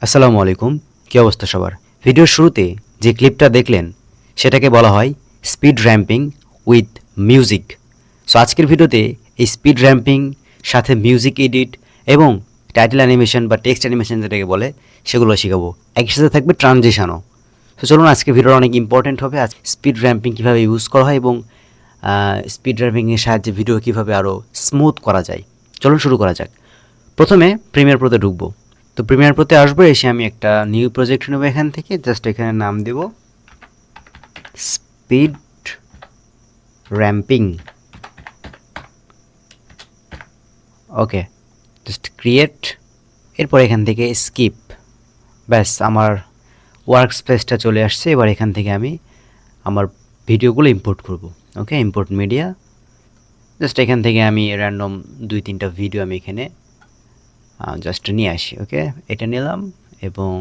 আসসালামু আলাইকুম। কী অবস্থা সবার? ভিডিওর শুরুতে যে ক্লিপটা দেখলেন সেটাকে বলা হয় speed ramping with music. So আজকের ভিডিওতে এই স্পিড র্যাম্পিং সাথে মিউজিক এডিট এবং টাইটেল অ্যানিমেশন বা টেক্সট অ্যানিমেশন যেটাকে বলে সেগুলো শেখাবো। একই সাথে থাকবে ট্রানজিশনও। তো চলুন আজকে ভিডিওটা অনেক ইম্পর্ট্যান্ট হবে। আজ স্পিড র্যাম্পিং কীভাবে ইউজ করা হয় এবং স্পিড র্যাম্পিংয়ের সাহায্যে ভিডিও কীভাবে আরও স্মুথ করা যায়। চলুন শুরু করা যাক। প্রথমে প্রিমিয়ার প্রোতে ঢুকবো। তো প্রিমিয়ার প্রোতে আসবো, এসে আমি একটা নিউ প্রজেক্ট নেবো। এখান থেকে জাস্ট এখানে নাম দেব স্পিড র্যাম্পিং। ওকে, জাস্ট ক্রিয়েট। এরপর এখান থেকে স্কিপ। ব্যাস, আমার ওয়ার্ক স্পেসটা চলে আসছে। এবার এখান থেকে আমি আমার ভিডিওগুলো ইম্পোর্ট করব। ওকে, ইম্পোর্ট মিডিয়া। জাস্ট এখান থেকে আমি র্যান্ডম 2-3টা ভিডিও আমি এখানে জাস্ট নিয়ে আসি। ওকে, এটা নিলাম এবং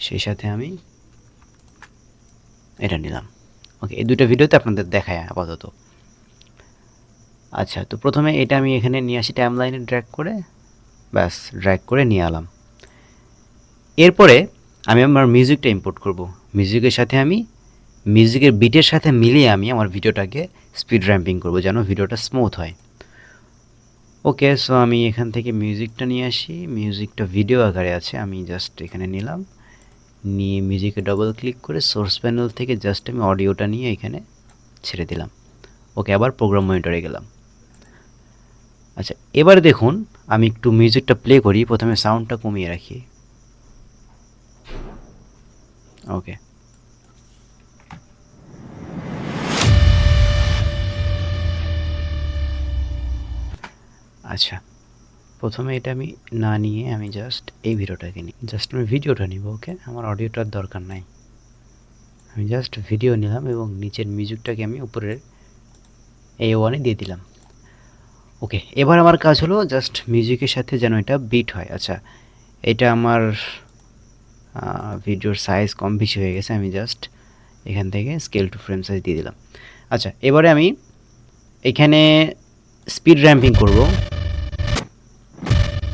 সেই সাথে আমি এটা নিলাম। ওকে, এই দুটো ভিডিওতে আপনাদের দেখায় আপাতত। আচ্ছা, তো প্রথমে এটা আমি এখানে নিয়ে আসি, টাইমলাইনে ড্র্যাগ করে। ব্যাস, ড্র্যাগ করে নিয়ে এলাম। এরপরে আমি আমার মিউজিকটা ইম্পোর্ট করব। মিউজিকের সাথে আমি মিউজিকের বিটের সাথে মিলিয়ে আমি আমার ভিডিওটাকে স্পিড র্যাম্পিং করব যেন ভিডিওটা স্মুথ হয়। ওকে, সো আমি এখান থেকে মিউজিকটা নিয়ে আসি। মিউজিকটা ভিডিও আকারে আছে, আমি জাস্ট এখানে নিলাম। নিয়ে মিউজিকে ডবল ক্লিক করে সোর্স প্যানেল থেকে জাস্ট আমি অডিওটা নিয়ে এখানে ছেড়ে দিলাম। ওকে, আবার প্রোগ্রাম মনিটরে গেলাম। আচ্ছা, এবার দেখুন আমি একটু মিউজিকটা প্লে করি। প্রথমে সাউন্ডটা কমিয়ে রাখি। ওকে, আচ্ছা, প্রথমে এটা আমি না নিয়ে আমি জাস্ট এই ভিডিওটাকে নিই। জাস্ট আমি ভিডিওটা নিব। ওকে, আমার অডিওটার দরকার নাই। আমি জাস্ট ভিডিও নিলাম এবং নিচের মিউজিকটাকে আমি উপরের A1-এ দিয়ে দিলাম। ওকে, এবার আমার কাজ হলো জাস্ট মিউজিকের সাথে যেন এটা বিট হয়। আচ্ছা, এটা আমার ভিডিওর সাইজ কম বেশি হয়ে গেছে। আমি জাস্ট এখান থেকে স্কেল টু ফ্রেম সাইজ দিয়ে দিলাম। আচ্ছা, এবারে আমি এখানে স্পিড র্যাম্পিং করব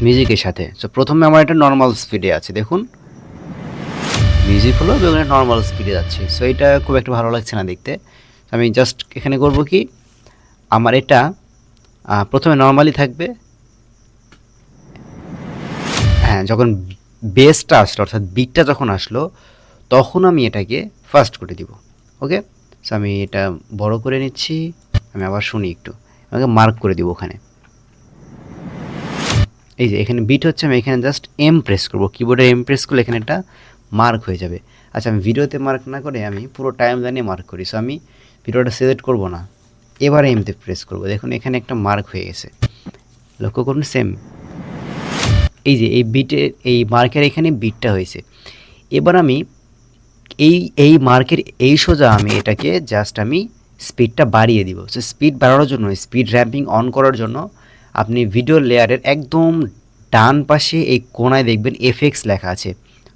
মিউজিকের সাথে। সো প্রথমে আমার এটা নর্মাল স্পিডে আছে, দেখুন মিউজিক হলো এবং নর্মাল স্পিডে যাচ্ছে। সো এটা খুব একটা ভালো লাগছে না দেখতে। আমি জাস্ট এখানে করব কি, আমার এটা প্রথমে নর্মালি থাকবে। হ্যাঁ, যখন বেসটা আসলো অর্থাৎ বিটটা যখন আসলো তখন আমি এটাকে ফাস্ট করে দিব। ওকে, সো আমি এটা বড় করে নিচ্ছি। আমি আবার শুনি একটু, আমাকে মার্ক করে দিব ওখানে। এই যে এখানে বিট হচ্ছে, আমি এখানে জাস্ট এম প্রেস করব। কিবোর্ডে এম প্রেস করলে এখানে একটা মার্ক হয়ে যাবে। আচ্ছা, আমি ভিডিওতে মার্ক না করে আমি পুরো টাইম লাইনে মার্ক করি। সো আমি ভিডিওটা সিলেক্ট করব না, এবারে এমতে প্রেস করব। দেখুন এখানে একটা মার্ক হয়ে গেছে, লক্ষ্য করুন। সেম এই যে এই বিটের এই মার্কের এখানে বিটটা হয়েছে। এবার আমি এই মার্কের এই সোজা আমি এটাকে জাস্ট আমি স্পিডটা বাড়িয়ে দিব। সো স্পিড বাড়ানোর জন্য, স্পিড র্যাম্পিং অন করার জন্য আপনি ভিডিও লেয়ারের একদম ডান পাশে এই কোণায় দেখবেন এফএক্স লেখা আছে।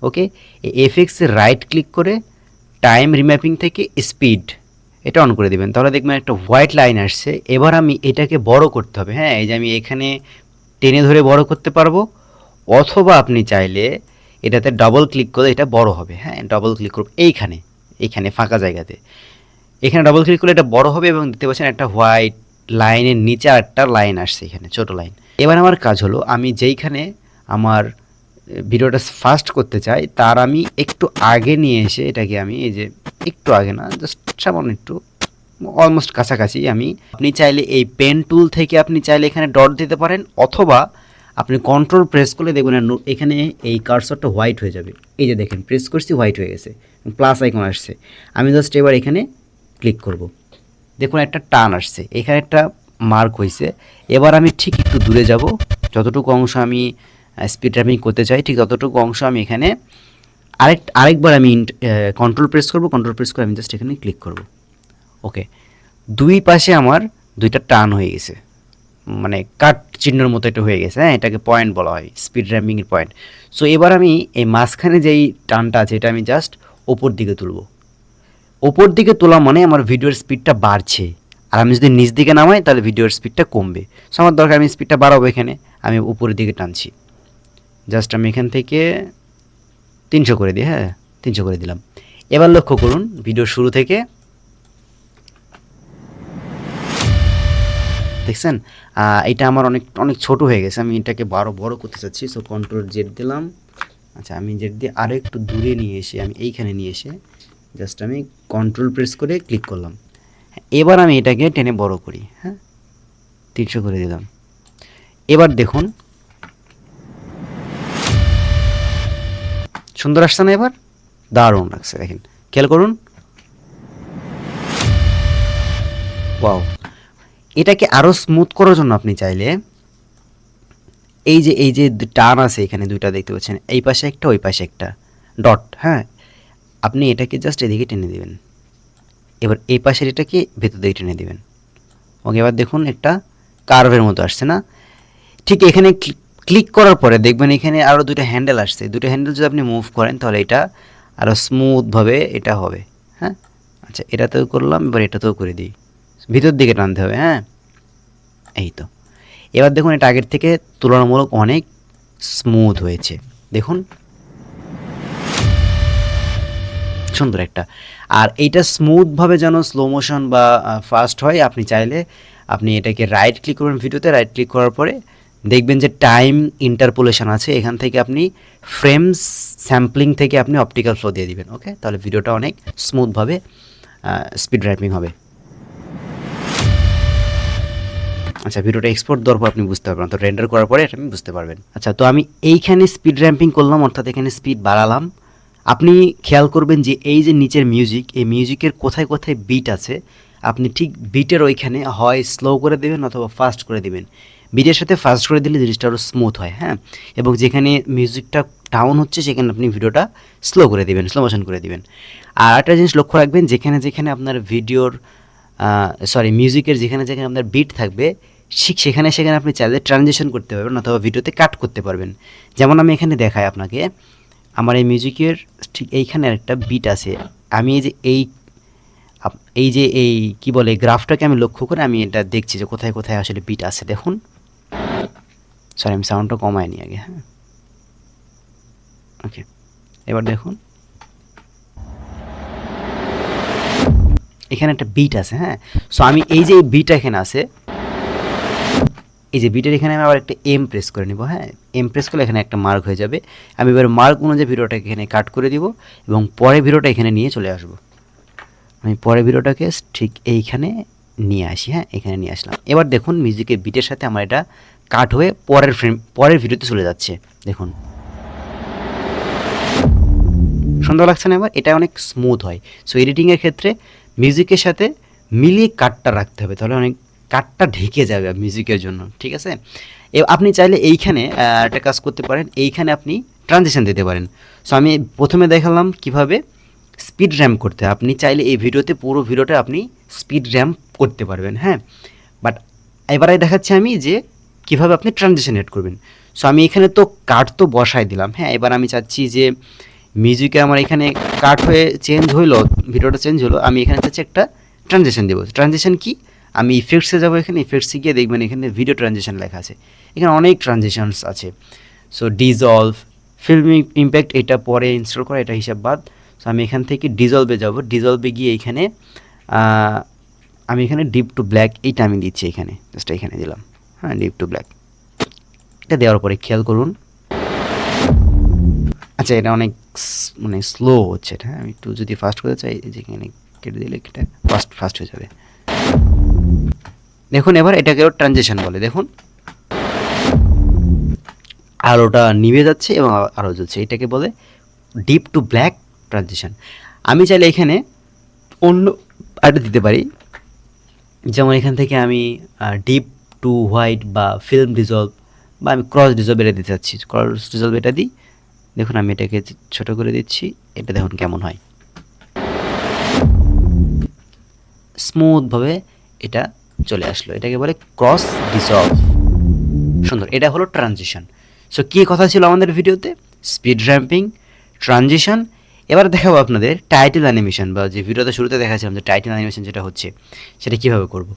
ওকে, এই এফএক্সে রাইট ক্লিক করে টাইম রিম্যাপিং থেকে স্পিড এটা অন করে দেবেন, তাহলে দেখবেন একটা হোয়াইট লাইন আসছে। এবার আমি এটাকে বড় করতে হবে। হ্যাঁ, এই যে আমি এখানে টেনে ধরে বড় করতে পারবো, অথবা আপনি চাইলে এটাতে ডাবল ক্লিক করে এটা বড় হবে। হ্যাঁ, ডাবল ক্লিক করব এইখানে ফাঁকা জায়গাতে, এখানে ডাবল ক্লিক করলে এটা বড় হবে এবং দেখতে পাচ্ছেন একটা হোয়াইট লাইনের নিচে একটা লাইন আসছে, এখানে ছোট লাইন। এবার আমার কাজ হলো আমি যেইখানে আমার ভিডিওটা ফাস্ট করতে চাই তার আমি একটু আগে নিয়ে এসে এটাকে আমি এই যে একটু আগে না, জাস্ট সামান্য একটু অলমোস্ট কাছাকাছি। আপনি চাইলে এই পেন টুল থেকে আপনি চাইলে এখানে ডট দিতে পারেন, অথবা আপনি কন্ট্রোল প্রেস করলে দেখবেন এখানে এই কার্সরটা হোয়াইট হয়ে যাবে। এই যে দেখেন প্রেস করছি, হোয়াইট হয়ে গেছে, প্লাস আইকন আসছে। আমি জাস্ট এবার এখানে ক্লিক করব, দেখুন একটা টান আসছে, এখানে একটা মার্ক হয়েছে। এবার আমি ঠিক একটু দূরে যাব, যতটুকু অংশ আমি স্পিড র্যাম্পিং করতে চাই ঠিক ততটুকু অংশ আমি এখানে আরেকবার আমি কন্ট্রোল প্রেস করব। কন্ট্রোল প্রেস করে আমি জাস্ট এখানে ক্লিক করব। ওকে, দুই পাশে আমার দুইটা টান হয়ে গেছে, মানে কাট চিহ্নের মতো এটা হয়ে গেছে। হ্যাঁ, এটাকে পয়েন্ট বলা হয়, স্পিড র্যাম্পিংয়ের পয়েন্ট। সো এবার আমি এই মাঝখানে যেই টানটা আছে এটা আমি জাস্ট ওপর দিকে তুলব। ওপর দিকে তোলা মানে আমার ভিডিওর স্পিডটা বাড়ছে, আর আমি যদি নিচ দিকে নামাই তাহলে ভিডিওর স্পিডটা কমবে। সো আমার দরকার আমি স্পিডটা বাড়াবো, এখানে আমি উপরের দিকে টানছি। জাস্ট আমি এখান থেকে 300 করে দিই, হ্যাঁ 300 করে দিলাম। এবার লক্ষ্য করুন ভিডিওর শুরু থেকে দেখছেন এটা আমার অনেক অনেক ছোট হয়ে গেছে, আমি এটাকে বড় করতে চাচ্ছি। সো কন্ট্রোল জেড দিলাম। আচ্ছা আমি জেড দিয়ে আরও একটু দূরে নিয়ে এসে আমি এইখানে নিয়ে এসে জাস্ট আমি কন্ট্রোল প্রেস করে ক্লিক করলাম। এবার আমি এটাকে টেনে বড় করি, হ্যাঁ 300 করে দিলাম। এবার দেখুন সুন্দর আসছে না? এবার দারুণ লাগছে, দেখেন খেয়াল করুন। ওয়াও! এটাকে আরও স্মুথ করার জন্য আপনি চাইলে এই যে টান আছে এখানে দুইটা দেখতে পাচ্ছেন, এই পাশে একটা ওই পাশে একটা ডট, হ্যাঁ আপনি এটাকে জাস্ট এদিকে টেনে দিবেন। এবার এই পাশের এটাকে ভেতর দিকে টেনে দিবেন। ওকে এবার দেখুন একটা কার্ভের মতো আসছে না? ঠিক এখানে ক্লিক করার পরে দেখবেন এখানে আরও দুটো হ্যান্ডেল আসছে। দুটো হ্যান্ডেল যদি আপনি মুভ করেন তাহলে এটা আরও স্মুথভাবে এটা হবে, হ্যাঁ। আচ্ছা এটাতেও করলাম, এবার এটাতেও করে দিই, ভিতর দিকে টানতে হবে, হ্যাঁ এই তো। এবার দেখুন এটা আগের থেকে তুলনামূলক অনেক স্মুথ হয়েছে, দেখুন সুন্দর একটা। আর এইটা স্মুথভাবে যেন স্লো মোশন বা ফাস্ট হয়, আপনি চাইলে আপনি এটাকে রাইট ক্লিক করবেন, ভিডিওতে রাইট ক্লিক করার পরে দেখবেন যে টাইম ইন্টারপোলেশন আছে, এখান থেকে আপনি ফ্রেমস স্যাম্পলিং থেকে আপনি অপটিক্যাল ফ্লো দিয়ে দিবেন। ওকে তাহলে ভিডিওটা অনেক স্মুথভাবে স্পিড র্যাপিং হবে। আচ্ছা ভিডিওটা এক্সপোর্ট দেওয়ার পর আপনি বুঝতে পারবেন, তো রেন্ডার করার পরে এটা আপনি বুঝতে পারবেন। আচ্ছা তো আমি এইখানে স্পিড র্যাম্পিং করলাম, অর্থাৎ এখানে স্পিড বাড়ালাম। আপনি খেয়াল করবেন যে এই যে নিচের মিউজিক, এই মিউজিকের কোথায় কোথায় বিট আছে, আপনি ঠিক বিটের ওইখানে হয় স্লো করে দেবেন অথবা ফাস্ট করে দেবেন। বিটের সাথে ফাস্ট করে দিলে জিনিসটা আরও স্মুথ হয়, হ্যাঁ। এবং যেখানে মিউজিকটা ডাউন হচ্ছে সেখানে আপনি ভিডিওটা স্লো করে দেবেন, স্লো মোশন করে দেবেন। আর একটা জিনিস লক্ষ্য রাখবেন, যেখানে যেখানে আপনার ভিডিওর মিউজিকের যেখানে যেখানে আপনার বিট থাকবে ঠিক সেখানে সেখানে আপনি চাইলে ট্রানজিশন করতে পারবেন অথবা ভিডিওতে কাট করতে পারবেন। যেমন আমি এখানে দেখাই আপনাকে, আমার এই মিউজিকের ঠিক এইখানে একটা বিট আছে, আমি এই কি বলে গ্রাফটাকে আমি লক্ষ্য করে আমি এটা দেখছি যে কোথায় কোথায় আসলে বিট আছে। দেখুন আমি সাউন্ডটা কমাই নি আগে, হ্যাঁ ওকে এবার দেখুন এখানে একটা বিট আছে, হ্যাঁ। সো আমি এই যে বিট এখানে আছে, এই যে বিটের এখানে আমি আবার একটা এম প্রেস করে নিব, হ্যাঁ এম প্রেস করলে এখানে একটা মার্ক হয়ে যাবে। আমি এবার মার্ক অনুযায়ী ভিডিওটাকে এখানে কাট করে দিব এবং পরে ভিডিওটা এখানে নিয়ে চলে আসব। আমি পরে ভিডিওটাকে ঠিক এইখানে নিয়ে আসি, হ্যাঁ এখানে নিয়ে আসলাম। এবার দেখুন মিউজিকের বিটের সাথে আমার এটা কাট হয়ে পরের ভিডিওতে চলে যাচ্ছে, দেখুন সুন্দর লাগছে না? এবার এটা অনেক স্মুথ হয়। সো এডিটিংয়ের ক্ষেত্রে মিউজিকের সাথে মিলিয়ে কাটটা রাখতে হবে, তাহলে অনেক কাটটা ঢেকে যাবে মিউজিকের জন্য, ঠিক আছে। আপনি চাইলে এইখানে একটা কাজ করতে পারেন, এইখানে আপনি ট্রানজিশন দিতে পারেন। সো আমি প্রথমে দেখালাম কিভাবে স্পিড র্যাম্প করতে হয়, আপনি চাইলে এই ভিডিওতে পুরো ভিডিওটা আপনি স্পিড র্যাম্প করতে পারবেন, হ্যাঁ। বাট এবারে দেখাচ্ছি আমি যে কিভাবে আপনি ট্রানজিশন এড করবেন। সো আমি এখানে তো কাট তো বসাই দিলাম, হ্যাঁ এবার আমি চাচ্ছি যে মিউজিকে আমার এখানে কাট হয়ে চেঞ্জ হইলো, ভিডিওটা চেঞ্জ হলো, আমি এখানে চাচ্ছি একটা ট্রানজিশন দেবো। ট্রানজিশন কি, আমি ইফেক্টসে যাবো, এখানে ইফেক্টসে গিয়ে দেখবেন এখানে ভিডিও ট্রানজিশন লেখা আছে, এখানে অনেক ট্রানজিশনস আছে। সো ডিজলভ, ফিল্ম ইম্প্যাক্ট এটা পরে ইনস্টল করা, এটা হিসাব বাদ। সো আমি এখান থেকে ডিজলভে যাব, ডিজলভে গিয়ে এইখানে আমি এখানে ডিপ টু ব্ল্যাক এইটা আমি দিচ্ছি, এখানে জাস্ট এখানে দিলাম, হ্যাঁ ডিপ টু ব্ল্যাক। এটা দেওয়ার পরে খেয়াল করুন, আচ্ছা এটা অনেক মানে স্লো হচ্ছে এটা, হ্যাঁ আমি একটু যদি ফাস্ট করতে চাই যেখানে কেটে দিলে এটা ফাস্ট হয়ে যাবে। দেখুন এবার এটাকেও ট্রানজিশন বলে, দেখুন আলোটা নিভে যাচ্ছে এবং আলো জ্বলছে, এটাকে বলে ডিপ টু ব্ল্যাক ট্রানজিশন। আমি চাইলে এখানে অন্য আরেকটা দিতে পারি, যেমন এখান থেকে আমি ডিপ টু হোয়াইট বা ফিল্ম ডিজলভ বা আমি ক্রস ডিজলভ এটা দিতে চাচ্ছি, ক্রস ডিজলভ এটা দিই। দেখুন আমি এটাকে ছোট করে দিচ্ছি, এটা দেখুন কেমন হয়, স্মুথভাবে এটা চলে আসলো, এটাকে বলে ক্রস ডিজলভ। সুন্দর, এটা হলো ট্রানজিশন। সো কী কথা ছিল আমাদের ভিডিওতে, স্পিড র্যাম্পিং, ট্রানজিশন। এবার দেখাবো আপনাদের টাইটেল অ্যানিমেশন, বা যে ভিডিওতে শুরুতে দেখাচ্ছিলাম যে টাইটেল অ্যানিমেশন যেটা হচ্ছে সেটা কীভাবে করব।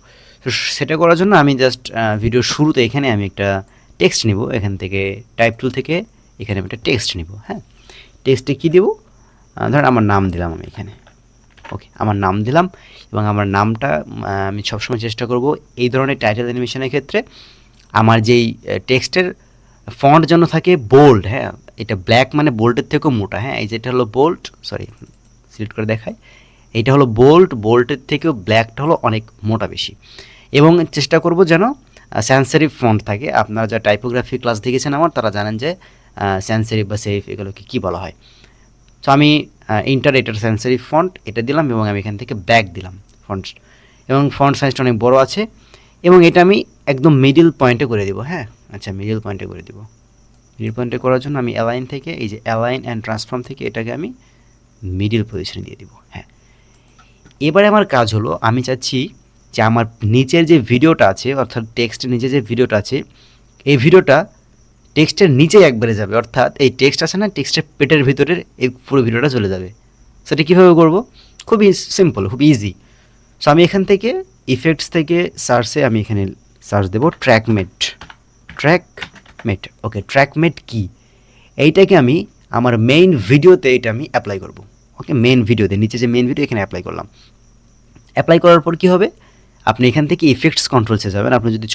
তো সেটা করার জন্য আমি জাস্ট ভিডিওর শুরুতে এখানে আমি একটা টেক্সট নিব, এখান থেকে টাইপ টুল থেকে এখানে আমি একটা টেক্সট নিব। হ্যাঁ, টেক্সটে কী দেবো, ধরেন আমার নাম দিলাম আমি এখানে। ওকে, আমার নাম দিলাম এবং আমার নামটা আমি সবসময় চেষ্টা করব এই ধরনের টাইটেল অ্যানিমেশনের ক্ষেত্রে আমার যেই টেক্সটের ফন্ট যেন থাকে বোল্ড। হ্যাঁ, এটা ব্ল্যাক মানে বোল্ডের থেকেও মোটা। হ্যাঁ, এই যেটা হলো বোল্ড, সরি সিলেক্ট করে দেখায়, এইটা হলো বোল্ড, বোল্ডের থেকেও ব্ল্যাকটা হলো অনেক মোটা বেশি। এবং চেষ্টা করব যেন স্যান্সেরিফ ফন্ট থাকে। আপনারা যা টাইপোগ্রাফি ক্লাস দেখেছেন আমার, তারা জানেন যে স্যান্সেরিফ বা সেরিফ এগুলোকে কী বলা হয়। সো আমি ইন্টার এটার স্যান্সেরিফ ফন্ট এটা দিলাম এবং আমি এখান থেকে ব্যাক দিলাম ফন্ট, এবং ফন্ট সাইজটা অনেক বড় আছে এবং এটা আমি একদম মিডল পয়েন্টে করে দিব। হ্যাঁ, আচ্ছা, মিডল পয়েন্টে করে দিব। মিডল পয়েন্টে করার জন্য আমি অ্যালাইন থেকে, এই যে অ্যালাইন অ্যান্ড ট্রান্সফর্ম থেকে এটাকে আমি মিডল পজিশনে দিয়ে দিব। হ্যাঁ, এবারে আমার কাজ হলো, আমি চাচ্ছি যে আমার নিচের যে ভিডিওটা আছে, অর্থাৎ টেক্সটের নিচে যে ভিডিওটা আছে, এই ভিডিওটা টেক্সটের নিচে একবারে যাবে, অর্থাৎ এই টেক্সট আছে না, টেক্সটের পেটের ভিতরের এই পুরো ভিডিওটা চলে যাবে। সেটা কীভাবে করব? খুবই সিম্পল, খুব ইজি। সো আমি এখান থেকে ইফেক্টস থেকে সার্চে আমি এখানে সার্চ দেবো ট্র্যাকমেট। ওকে, ট্র্যাকমেট কি, এইটাকে আমি আমার মেইন ভিডিওতে এটা আমি অ্যাপ্লাই করব। ওকে, মেইন ভিডিওতে নিচে যে মেইন ভিডিও এখানে অ্যাপ্লাই করলাম। অ্যাপ্লাই করার পর কী হবে, আপনি এখান থেকে ইফেক্টস কন্ট্রোলসে যাবেন। আপনি যদি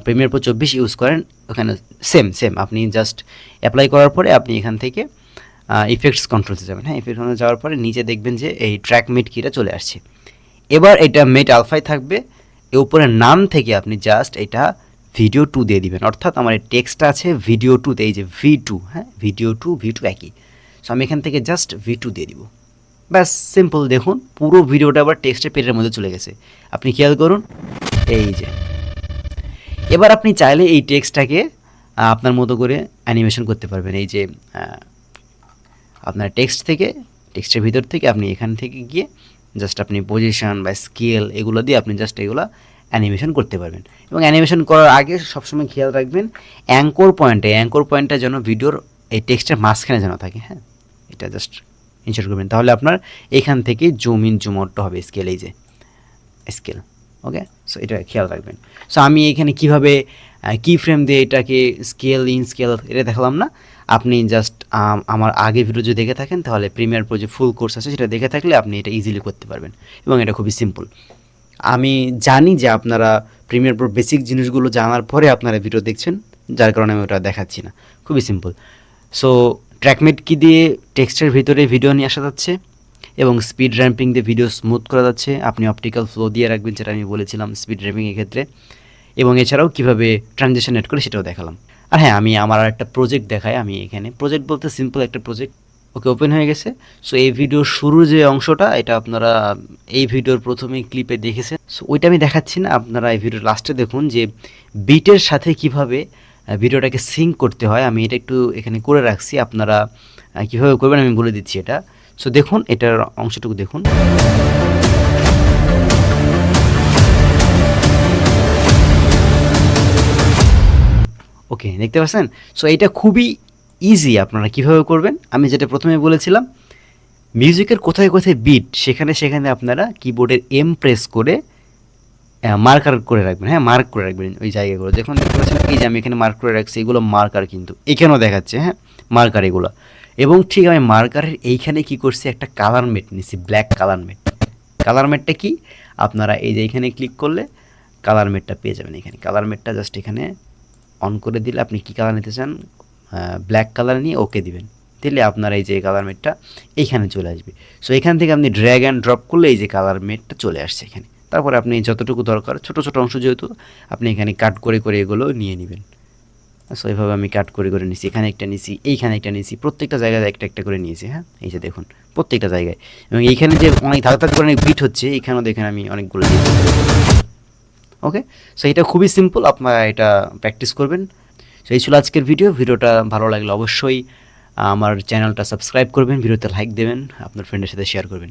প্রিমিয়ার প্রো 24 ইউজ করেন, ওখানে সেম আপনি জাস্ট অ্যাপ্লাই করার পরে আপনি এখান থেকে ইফেক্টস কন্ট্রোলসে যাবেন। হ্যাঁ, ইফেক্টস কন্ট্রোল যাওয়ার পরে নিচে দেখবেন যে এই ট্র্যাকমেট কিটা চলে আসছে। এবার এটা মেট আলফায় থাকবে, এর উপরের নাম থেকে আপনি জাস্ট এটা ভিডিও 2 দিয়ে দিবেন। অর্থাৎ আমার এই টেক্সটটা আছে ভিডিও 2তে, এই যে V2, হ্যাঁ, ভিডিও 2 একই। সো আমি এখান থেকে জাস্ট V2 দিয়ে দিব। ব্যাস, সিম্পল। দেখুন পুরো ভিডিওটা আবার টেক্সটের পেটের মধ্যে চলে গেছে। আপনি খেয়াল করুন, এই যে। এবার আপনি চাইলে এই টেক্সটটাকে আপনার মতো করে অ্যানিমেশন করতে পারবেন। এই যে আপনার টেক্সটের ভিতর থেকে আপনি এখান থেকে গিয়ে জাস্ট আপনি পজিশন বা স্কেল এগুলো দিয়ে আপনি জাস্ট এগুলো অ্যানিমেশন করতে পারবেন। এবং অ্যানিমেশন করার আগে সবসময় খেয়াল রাখবেন অ্যাঙ্কর পয়েন্টটা যেন ভিডিওর এই টেক্সটের মাঝখানে যেন থাকে। হ্যাঁ, এটা জাস্ট ইনসার্ট করবেন, তাহলে আপনার এখান থেকে জুম ইন জুম আউটটা হবে স্কেল, এই যে স্কেল। ওকে, সো এটা খেয়াল রাখবেন। সো আমি এখানে কীভাবে কি ফ্রেম দিয়ে এটাকে স্কেল ইন স্কেল এটা দেখালাম না। আপনি জাস্ট আমার আগে ভিডিও যদি দেখে থাকেন, তাহলে প্রিমিয়ার প্রো যে ফুল কোর্স আছে সেটা দেখে থাকলে আপনি এটা ইজিলি করতে পারবেন এবং এটা খুবই সিম্পল। আমি জানি যে আপনারা প্রিমিয়ার প্রোর বেসিক জিনিসগুলো জানার পরে আপনারা ভিডিও দেখছেন, যার কারণে আমি ওটা দেখাচ্ছি না। খুবই সিম্পল। সো ট্র্যাকমেট কি দিয়ে টেক্সটের ভিতরে ভিডিও নিয়ে আসা যাচ্ছে এবং স্পিড র্যাম্পিং দিয়ে ভিডিও স্মুথ করা যাচ্ছে। আপনি অপটিক্যাল ফ্লো দিয়ে রাখবেন, যেটা আমি বলেছিলাম স্পিড র্যাম্পিংয়ের ক্ষেত্রে, এবং এছাড়াও কীভাবে ট্রানজিশন এড করে সেটাও দেখালাম। আর হ্যাঁ, আমি আমার একটা প্রজেক্ট দেখাই। আমি এখানে প্রজেক্ট বলতে সিম্পল একটা প্রজেক্ট। ওকে, ওপেন হয়ে গেছে। সো এই ভিডিওর শুরুর যে অংশটা, এটা আপনারা এই ভিডিওর প্রথমেই ক্লিপে দেখেছেন। সো ওইটা আমি দেখাচ্ছি না, আপনারা এই ভিডিওর লাস্টে দেখুন যে বিটের সাথে কিভাবে ভিডিওটাকে সিঙ্ক করতে হয়। আমি এটা একটু এখানে করে রাখছি, আপনারা কীভাবে করবেন আমি বলে দিচ্ছি এটা। সো দেখুন, এটার অংশটুকু দেখুন। ওকে, দেখতে পাচ্ছেন? সো এটা খুবই ইজি, আপনারা কীভাবে করবেন আমি যেটা প্রথমে বলেছিলাম, মিউজিকের কোথায় কোথায় বিট সেখানে আপনারা কিবোর্ডের এম প্রেস করে মার্কার করে রাখবেন। হ্যাঁ, মার্ক করে রাখবেন ওই জায়গাগুলো। দেখুন, দেখতে পাচ্ছেন এই যে আমি এখানে মার্ক করে রাখছি, এগুলো মার্কার, কিন্তু এখানেও দেখাচ্ছে। হ্যাঁ, মার্কার এগুলো। এবং ঠিক আমি মার্কারের এইখানে কি করছি, একটা কালার মেট নিচ্ছি, ব্ল্যাক কালার মেট। কালার মেটটা কি, আপনারা এই যে এখানে ক্লিক করলে কালার মেটটা পেয়ে যাবেন। এখানে কালার মেটটা জাস্ট এখানে অন করে দিলে আপনি কী কালার নিতে চান, ব্ল্যাক কালার নিয়ে ওকে দিবেন, দিলে আপনার এই যে কালার মেটটা এইখানে চলে আসবে। সো এখান থেকে আপনি ড্র্যাগ অ্যান্ড ড্রপ করলে এই যে কালার মেটটা চলে আসছে এখানে। তারপরে আপনি যতটুকু দরকার, ছোটো ছোটো অংশ যেহেতু, আপনি এখানে কাট করে করে এগুলো নিয়ে নেবেন। সো এইভাবে আমি কাট করে করে নিছি, এখানে একটা নিছি, এইখানে একটা নিছি, প্রত্যেকটা জায়গায় একটা একটা করে নিয়েছি। হ্যাঁ, এই যে দেখুন প্রত্যেকটা জায়গায়। এবং এইখানে যে অনেক ধাক ধাক করে অনেক বিট হচ্ছে, এখানেও দেখেন আমি অনেকগুলো দিয়েছি। ওকে, সো এটা খুবই সিম্পল, আপনারা এটা প্র্যাকটিস করবেন। সো এই ছিল আজকের ভিডিওটা ভালো লাগলে অবশ্যই আমার চ্যানেলটা সাবস্ক্রাইব করবেন, ভিডিওতে লাইক দেবেন, আপনার ফ্রেন্ডের সাথে শেয়ার করবেন।